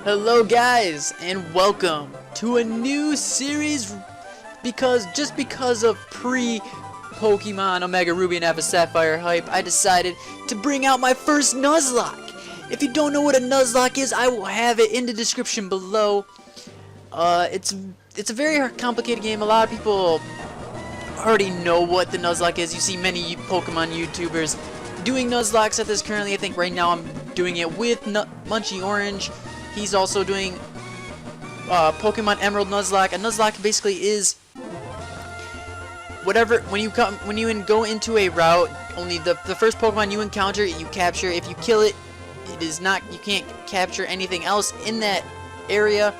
Hello guys, and welcome to a new series because of pre-Pokemon Omega Ruby and Alpha Sapphire hype, I decided to bring out my first Nuzlocke. If you don't know what a Nuzlocke is, I will have it in the description below. It's a very complicated game. A lot of people already know what the Nuzlocke is. You see many Pokemon YouTubers doing Nuzlockes at this currently. I think right now I'm doing it with Munchy Orange. He's also doing Pokemon Emerald Nuzlocke. A Nuzlocke basically is whatever when you go into a route, only the first Pokemon you encounter you capture. If you kill it, you can't capture anything else in that area.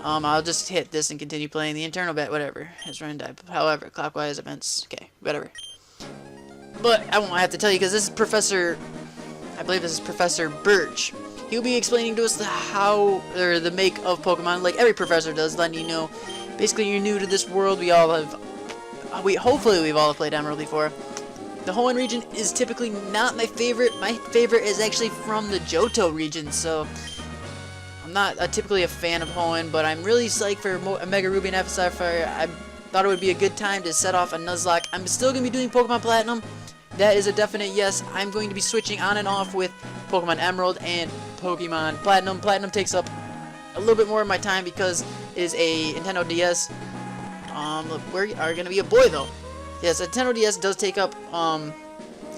I'll just hit this and continue playing the internal bet, whatever. It's run die. However, clockwise events. Okay, whatever. But I won't have to tell you because this is I believe this is Professor Birch. He'll be explaining to us the make of Pokemon, like every professor does, letting you know. Basically, you're new to this world. Hopefully we've all played Emerald before. The Hoenn region is typically not my favorite. My favorite is actually from the Johto region, so I'm not typically a fan of Hoenn, but I'm really psyched for Omega Ruby and Alpha Sapphire. I thought it would be a good time to set off a Nuzlocke. I'm still going to be doing Pokemon Platinum. That is a definite yes. I'm going to be switching on and off with Pokemon Emerald and Pokemon Platinum. Platinum takes up a little bit more of my time because it is a Nintendo DS. Look, we are going to be a boy though. Yes, a Nintendo DS does take up,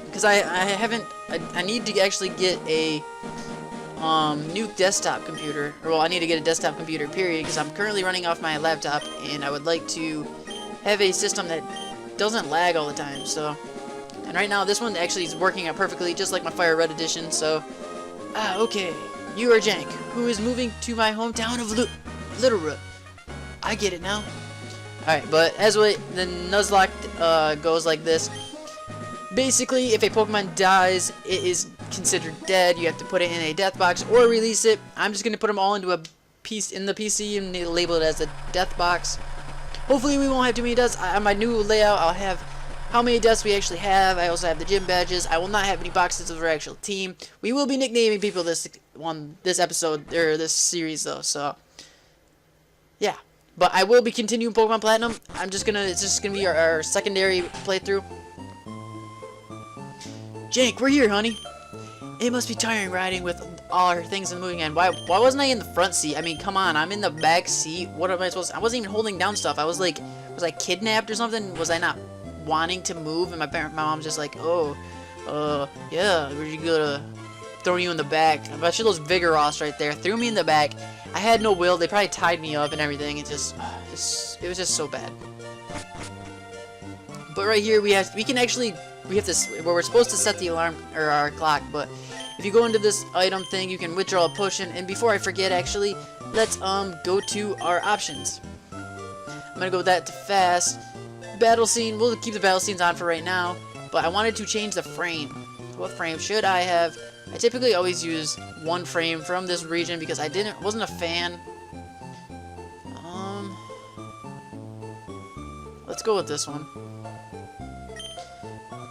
because I need to actually get a new desktop computer. Well, I need to get a desktop computer, period, because I'm currently running off my laptop, and I would like to have a system that doesn't lag all the time, so. And right now, this one actually is working out perfectly, just like my Fire Red edition, so. Okay. You are Jenk, who is moving to my hometown of Littleroot. I get it now. Alright, but as the Nuzlocke goes like this. Basically, if a Pokemon dies, it is considered dead. You have to put it in a death box or release it. I'm just going to put them all into a piece in the PC and label it as a death box. Hopefully, we won't have too many deaths. On my new layout, I'll have how many deaths we actually have. I also have the gym badges. I will not have any boxes of our actual team. We will be nicknaming people this episode or this series though. So yeah, but I will be continuing Pokemon Platinum. It's just gonna be our secondary playthrough. Jake, we're here, honey. It must be tiring riding with all our things and moving on. Why wasn't I in the front seat? I mean, come on, I'm in the back seat. What am I supposed to? I wasn't even holding down stuff. I was like, was I kidnapped or something? Was I not wanting to move? And my mom's just like, oh, yeah, we're gonna throw you in the back. I bet you those Vigoroths right there threw me in the back. I had no will. They probably tied me up and everything. It was just so bad. But right here we have this where we're supposed to set the alarm or our clock. But if you go into this item thing, you can withdraw a potion. And before I forget, actually, let's go to our options. I'm gonna go with that to fast. Battle scene, we'll keep the battle scenes on for right now, but I wanted to change the frame. What frame should I have? I typically always use one frame from this region because I wasn't a fan. Let's go with this one.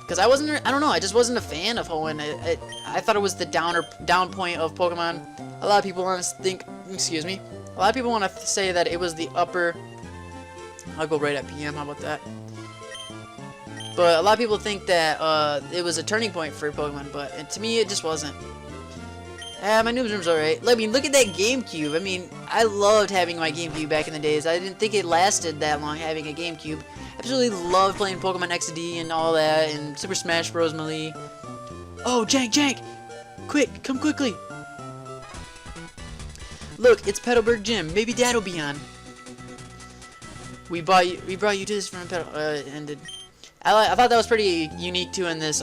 Because I don't know, I just wasn't a fan of Hoenn. I thought it was the down point of Pokemon. A lot of people want to think, excuse me, a lot of people want to say that it was the upper. I'll go right at PM, how about that? But a lot of people think that it was a turning point for Pokemon, but to me it just wasn't. My Noobs Room's alright. I mean, look at that GameCube. I mean, I loved having my GameCube back in the days. I didn't think it lasted that long having a GameCube. Absolutely loved playing Pokemon XD and all that, and Super Smash Bros. Melee. Oh, Jenk! Quick, come quickly! Look, it's Petalburg Gym. Maybe Dad'll be on. We brought you to this from Petal, I thought that was pretty unique too in this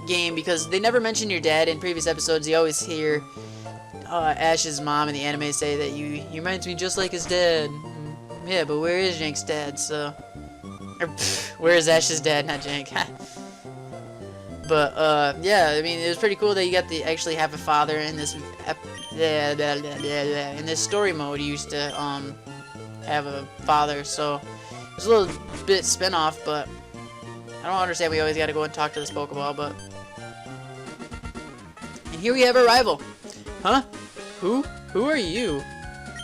game because they never mention your dad in previous episodes. You always hear Ash's mom in the anime say that you reminds me just like his dad. Yeah, but where is Jank's dad? So, where is Ash's dad? Not Jank. But yeah, I mean it was pretty cool that you got to actually have a father in this. In this story mode, you used to have a father, so it's a little bit spin-off, but I don't understand we always gotta go and talk to this Pokeball, but. And here we have our rival. Huh? Who? Who are you?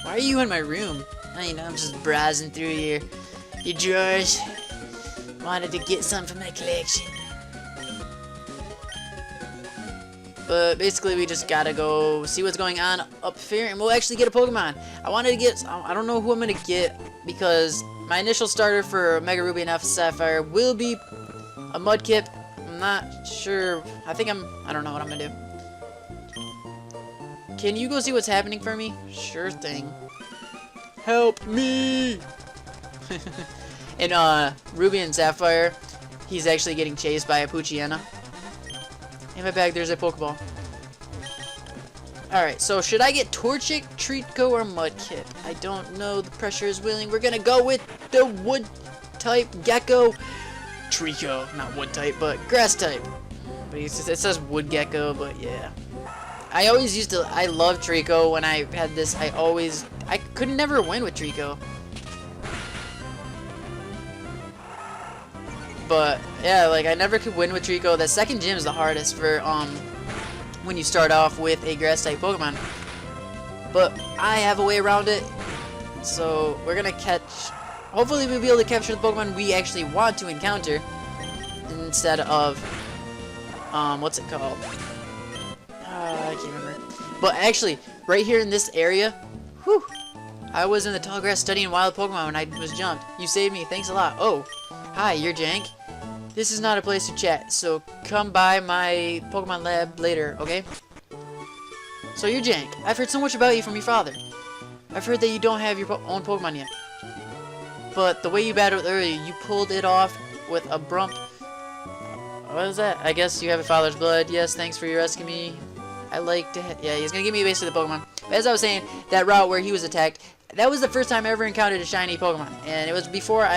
Why are you in my room? I know, I'm just browsing through your drawers. Wanted to get some from my collection. But basically, we just gotta go see what's going on up here, and we'll actually get a Pokemon. I wanted to get, I don't know who I'm gonna get, because my initial starter for Mega Ruby and Alpha Sapphire will be a Mudkip. I'm not sure. I don't know what I'm gonna do. Can you go see what's happening for me? Sure thing. Help me! In Ruby and Sapphire, he's actually getting chased by a Poochyena. In my bag, there's a Pokeball. Alright, so should I get Torchic, Treecko, or Mudkip? I don't know. The pressure is willing. We're gonna go with the wood type Gecko. Treecko. Not wood type, but grass type. But it says wood Gecko, but yeah. I love Treecko. When I had this, I could never win with Treecko. But yeah, like I never could win with Treecko. That second gym is the hardest for when you start off with a grass type Pokemon. But I have a way around it. So we're gonna hopefully we'll be able to capture the Pokemon we actually want to encounter instead of what's it called? I can't remember. But actually, right here in this area, whew, I was in the tall grass studying wild Pokemon when I was jumped. You saved me. Thanks a lot. Oh, hi, you're Jenk. This is not a place to chat, so come by my Pokemon lab later, okay? So you're Jenk. I've heard so much about you from your father. I've heard that you don't have your own Pokemon yet. But the way you battled earlier, you pulled it off with a brump. What is that? I guess you have a father's blood. Yes, thanks for rescuing me. I like to... Yeah, he's gonna give me basically the Pokemon. But as I was saying, that route where he was attacked, that was the first time I ever encountered a shiny Pokemon. And it was before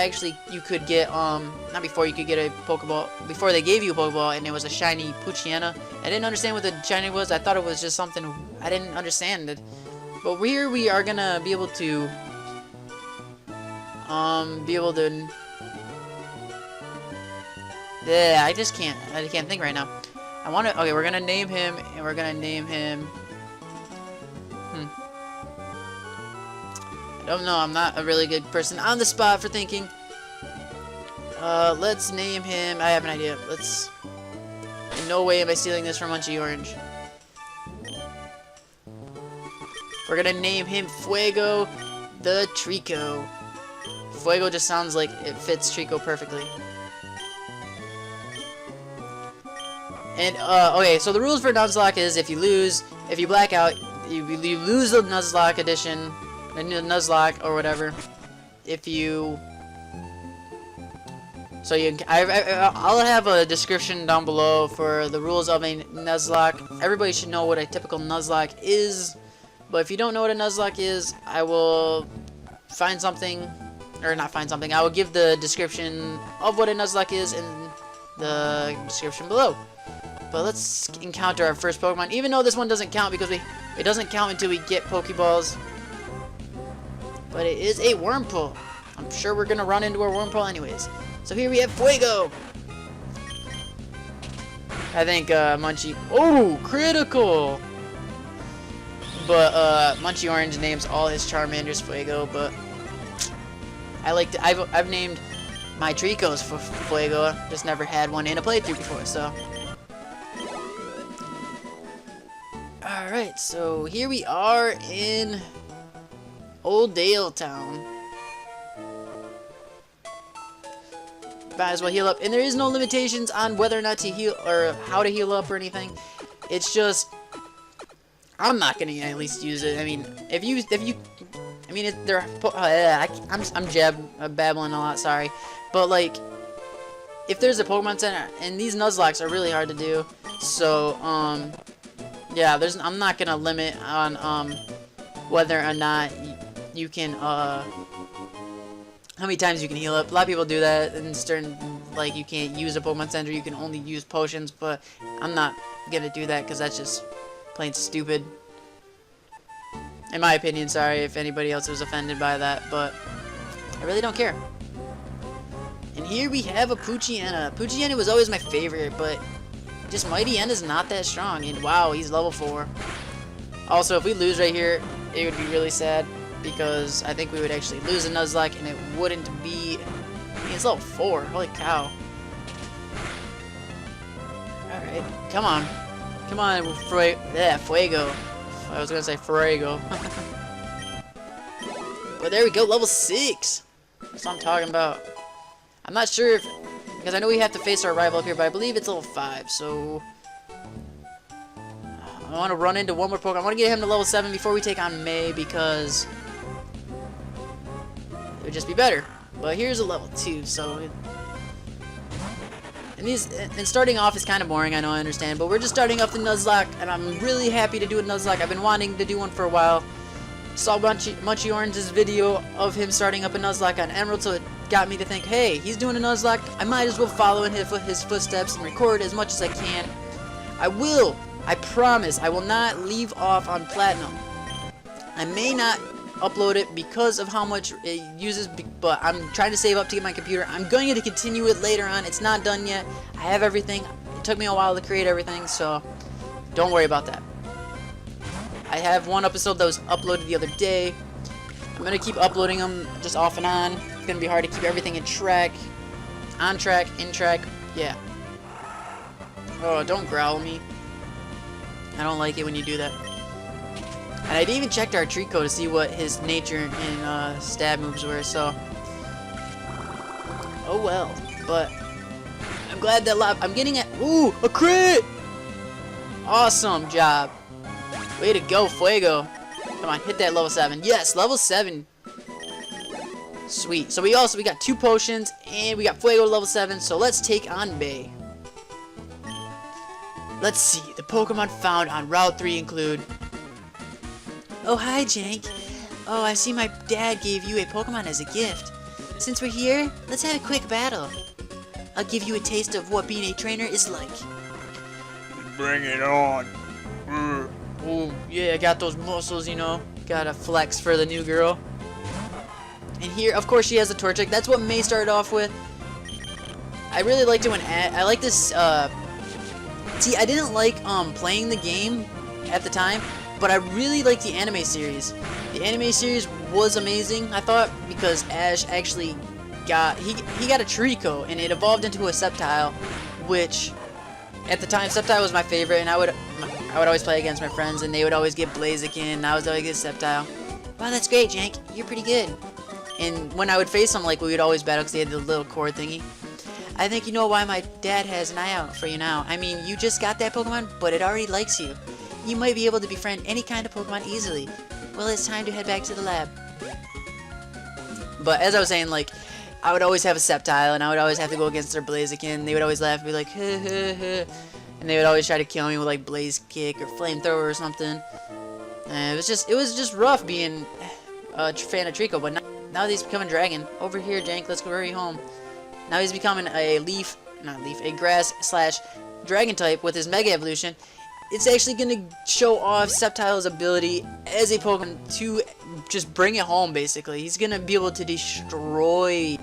you could get, not before you could get a Pokeball, before they gave you a Pokeball, and it was a shiny Poochyena. I didn't understand what the shiny was. I thought it was just something, I didn't understand it. But here we are gonna be able to, yeah, I can't think right now. Okay, we're gonna name him, and we're gonna name him, I don't know, I'm not a really good person on the spot for thinking. Let's name him, I have an idea. In no way am I stealing this from Munchy Orange. We're gonna name him Fuego the Treecko. Fuego just sounds like it fits Treecko perfectly. And, okay, so the rules for Nuzlocke is if you black out, you lose the Nuzlocke edition, the Nuzlocke or whatever. I'll have a description down below for the rules of a Nuzlocke. Everybody should know what a typical Nuzlocke is, but if you don't know what a Nuzlocke is, I will find something, or not find something, I will give the description of what a Nuzlocke is in the description below. But let's encounter our first Pokemon, even though this one doesn't count because it doesn't count until we get Pokeballs. But it is a Wurmple. I'm sure we're gonna run into a Wurmple anyways. So here we have Fuego. I think Munchy. Oh, critical. But Munchy Orange names all his Charmanders Fuego. But I've named my Treeckos for Fuego. Just never had one in a playthrough before, so. Alright, so here we are in Oldale Town. Might as well heal up. And there is no limitations on whether or not to heal, or how to heal up or anything. It's just, I'm not gonna at least use it. I mean, I'm babbling a lot, sorry. But like, if there's a Pokemon Center, and these Nuzlocks are really hard to do, so, yeah, I'm not gonna limit on, whether or not you can, how many times you can heal up. A lot of people do that, and certain, like, you can't use a Pokemon Center, you can only use potions, but I'm not gonna do that, because that's just plain stupid. In my opinion, sorry if anybody else was offended by that, but I really don't care. And here we have a Poochyena. Poochyena was always my favorite, but just Mighty N is not that strong, and wow, he's level 4. Also, if we lose right here, it would be really sad, because I think we would actually lose a Nuzlocke, and it wouldn't be... I mean, it's level 4. Holy cow. Alright, come on. Come on, Fuego. I was gonna say Fuego. But there we go, level 6. That's what I'm talking about. I'm not sure if... Because I know we have to face our rival up here, but I believe it's level 5, so... I want to run into one more Pokemon. I want to get him to level 7 before we take on May, because... it would just be better. But here's a level 2, so... And starting off is kind of boring, I know, I understand, but we're just starting off the Nuzlocke, and I'm really happy to do a Nuzlocke. I've been wanting to do one for a while. Saw Munchy Orange's video of him starting up a Nuzlocke on Emerald, so it got me to think, hey, he's doing a Nuzlocke, I might as well follow in his footsteps and record as much as I can. I will! I promise, I will not leave off on Platinum. I may not upload it because of how much it uses, but I'm trying to save up to get my computer. I'm going to continue it later on. It's not done yet. I have everything. It took me a while to create everything, so don't worry about that. I have one episode that was uploaded the other day. I'm going to keep uploading them just off and on. It's going to be hard to keep everything in track. On track, in track, yeah. Oh, don't growl me. I don't like it when you do that. And I didn't even check our treat code to see what his nature and stab moves were, so... oh well. But I'm glad that I'm getting it. Ooh, a crit! Awesome job. Way to go, Fuego. Come on, hit that level 7. Yes, level 7. Sweet. So we got 2 potions, and we got Fuego level 7, so let's take on Bay. Let's see. The Pokemon found on Route 3 include... oh, hi, Jenk. Oh, I see my dad gave you a Pokemon as a gift. Since we're here, let's have a quick battle. I'll give you a taste of what being a trainer is like. Bring it on. Oh, yeah, I got those muscles, you know. Gotta flex for the new girl. And here, of course, she has a Torchic. That's what May started off with. I really liked it when... I like this, see, I didn't like, playing the game at the time, but I really liked the anime series. The anime series was amazing, I thought, because Ash actually got... He got a Trico, and it evolved into a Sceptile, which... at the time, Sceptile was my favorite, and I would always play against my friends, and they would always get Blaziken, and I was always get Sceptile. Wow, that's great, Jenk. You're pretty good. And when I would face them, like, we would always battle because they had the little cord thingy. I think you know why my dad has an eye out for you now. I mean, you just got that Pokemon, but it already likes you. You might be able to befriend any kind of Pokemon easily. Well, it's time to head back to the lab. But as I was saying, like, I would always have a Sceptile, and I would always have to go against their Blaziken. They would always laugh and be like, heh heh heh. And they would always try to kill me with, like, Blaze Kick or Flamethrower or something. And it was just rough being a fan of Trico, but now that he's becoming Dragon. Over here, Jenk, let's go hurry home. Now he's becoming a a grass/dragon type with his Mega Evolution. It's actually going to show off Sceptile's ability as a Pokemon to just bring it home, basically. He's going to be able to destroy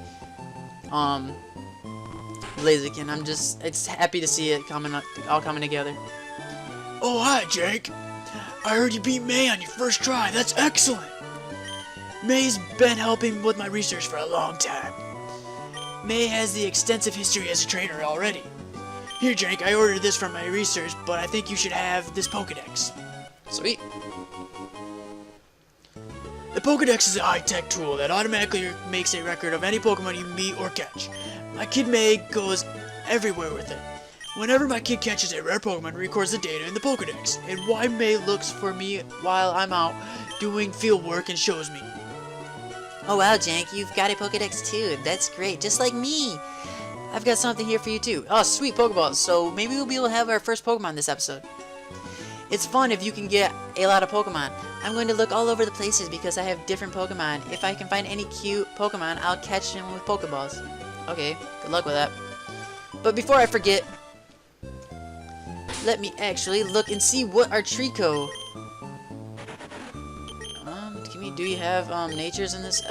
Blaziken. It's happy to see it all coming together. Oh, hi, Jake. I heard you beat May on your first try. That's excellent. May's been helping with my research for a long time. May has the extensive history as a trainer already. Here, Jake, I ordered this from my research, but I think you should have this Pokedex. Sweet. The Pokedex is a high-tech tool that automatically makes a record of any Pokemon you meet or catch. My kid May goes everywhere with it. Whenever my kid catches a rare Pokemon, it records the data in the Pokedex, and why May looks for me while I'm out doing field work and shows me. Oh wow, Jenk, you've got a Pokedex too. That's great, just like me. I've got something here for you too. Oh, sweet Pokeballs. So maybe we'll be able to have our first Pokemon this episode. It's fun if you can get a lot of Pokemon. I'm going to look all over the places because I have different Pokemon. If I can find any cute Pokemon, I'll catch them with Pokeballs. Okay, good luck with that. But before I forget, let me actually look and see what our Trico. Do you have natures in this?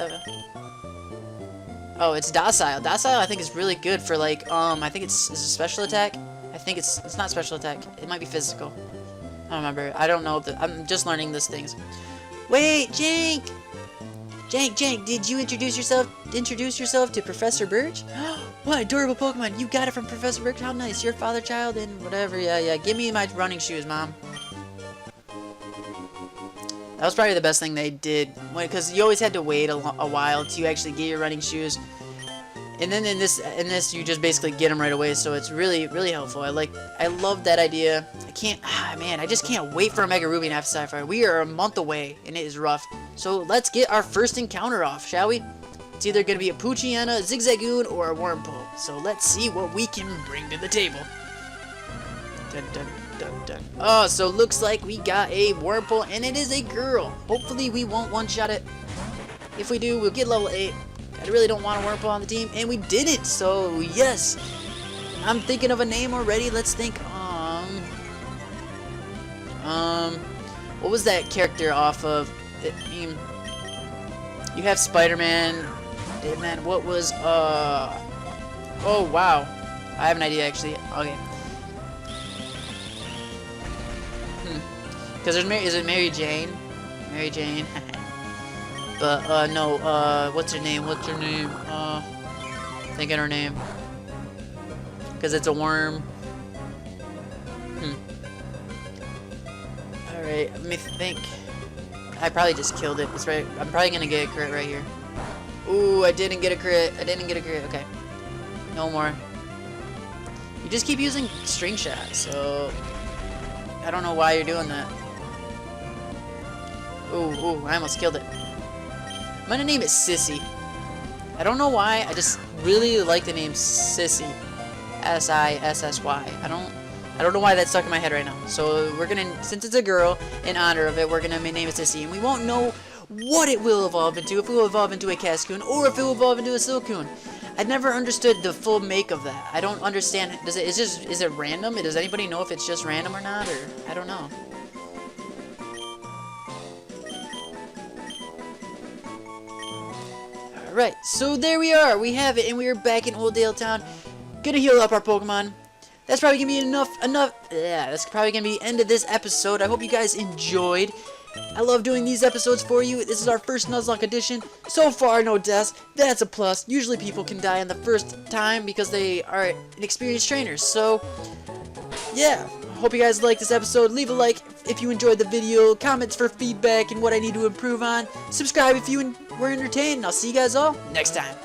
Oh, it's Docile. Docile I think is really good for like I think it's a special attack. I think it's not special attack. It might be physical. I don't remember. I don't know. I'm just learning these things. Wait, Jenk! Jenk, did you introduce yourself to Professor Birch? What adorable Pokemon! You got it from Professor Birch? How nice! Your father, child, and whatever. Yeah. Give me my running shoes, Mom. That was probably the best thing they did, because you always had to wait a while to actually get your running shoes. And then in this, you just basically get them right away, so it's really, really helpful. I love that idea. I just can't wait for a Mega Ruby and F Sapphire. We are a month away, and it is rough. So let's get our first encounter off, shall we? It's either going to be a Poochyena, a Zigzagoon, or a Wurmple. So let's see what we can bring to the table. Dun, dun, dun, dun. Oh, so looks like we got a Wurmple, and it is a girl. Hopefully we won't one-shot it. If we do, we'll get level 8. I really don't want a Wurmple on the team, and we did it, so yes. I'm thinking of a name already. Let's think, what was that character off of? You have Spider-Man. Man, what was, oh, wow. I have an idea, actually. Okay. Because is it Mary Jane? Mary Jane. But, no, what's her name? Thinking her name. Because it's a worm. Alright, let me think. I probably just killed it. It's right. I'm probably gonna get a crit right here. Ooh, I didn't get a crit. Okay. No more. You just keep using string shot, so I don't know why you're doing that. Ooh, I almost killed it. I'm gonna name it Sissy. I don't know why, I just really like the name Sissy. S-I-S-S-Y. I don't know why that's stuck in my head right now. So we're gonna, since it's a girl, in honor of it, we're gonna name it Sissy, and we won't know what it will evolve into, if it will evolve into a Cascoon, or if it will evolve into a Silcoon. I never understood the full make of that. I don't understand. Is it random? Does anybody know if it's just random or not? Or I don't know. Alright, so there we are. We have it, and we are back in Oldale Town. Gonna heal up our Pokemon. That's probably gonna be enough. Yeah, that's probably gonna be the end of this episode. I hope you guys enjoyed. I love doing these episodes for you. This is our first Nuzlocke edition. So far, no deaths. That's a plus. Usually people can die on the first time because they are inexperienced trainers. So, yeah. Hope you guys liked this episode. Leave a like if you enjoyed the video. Comments for feedback and what I need to improve on. Subscribe if you were entertained. And I'll see you guys all next time.